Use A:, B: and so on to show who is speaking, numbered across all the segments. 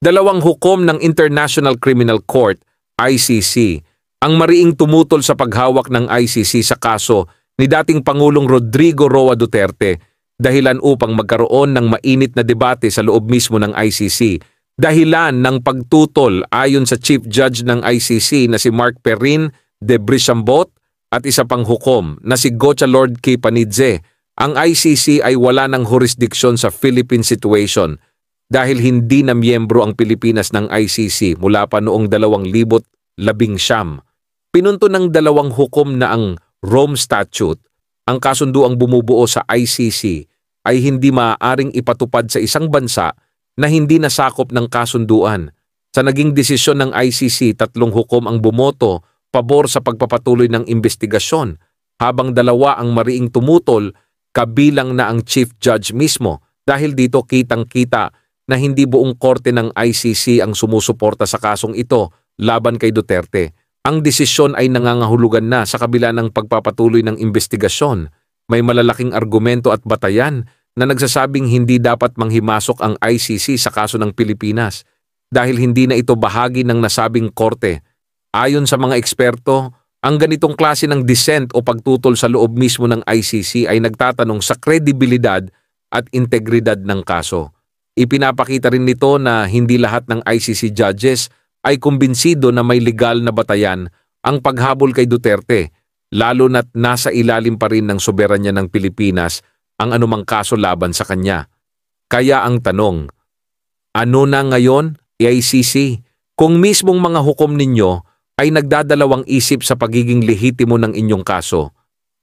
A: Dalawang hukom ng International Criminal Court, ICC, ang mariing tumutol sa paghawak ng ICC sa kaso ni dating Pangulong Rodrigo Roa Duterte, dahilan upang magkaroon ng mainit na debate sa loob mismo ng ICC. Dahilan ng pagtutol ayon sa Chief Judge ng ICC na si Mark Perrin de Brisambot at isa pang hukom na si Gocha Lord K. Panidze, ang ICC ay wala ng jurisdiksyon sa Philippine situation dahil hindi na miyembro ang Pilipinas ng ICC mula pa noong 2019. Pinunto ng dalawang hukom na ang Rome Statute, ang kasunduang bumubuo sa ICC, ay hindi maaaring ipatupad sa isang bansa na hindi nasakop ng kasunduan. Sa naging desisyon ng ICC, tatlong hukom ang bumoto pabor sa pagpapatuloy ng investigasyon, habang dalawa ang mariing tumutol, kabilang na ang Chief Judge mismo, dahil dito kitang-kita na hindi buong korte ng ICC ang sumusuporta sa kasong ito laban kay Duterte. Ang desisyon ay nangangahulugan na sa kabila ng pagpapatuloy ng investigasyon. May malalaking argumento at batayan na nagsasabing hindi dapat manghimasok ang ICC sa kaso ng Pilipinas dahil hindi na ito bahagi ng nasabing korte. Ayon sa mga eksperto, ang ganitong klase ng dissent o pagtutol sa loob mismo ng ICC ay nagtatanong sa kredibilidad at integridad ng kaso. Ipinapakita rin nito na hindi lahat ng ICC judges ay kumbinsido na may legal na batayan ang paghabol kay Duterte, lalo na't nasa ilalim pa rin ng soberanya ng Pilipinas ang anumang kaso laban sa kanya. Kaya ang tanong, ano na ngayon, ICC? Kung mismong mga hukom ninyo ay nagdadalawang isip sa pagiging lehitimo ng inyong kaso,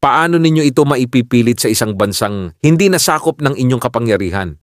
A: paano ninyo ito maipipilit sa isang bansang hindi nasakop ng inyong kapangyarihan?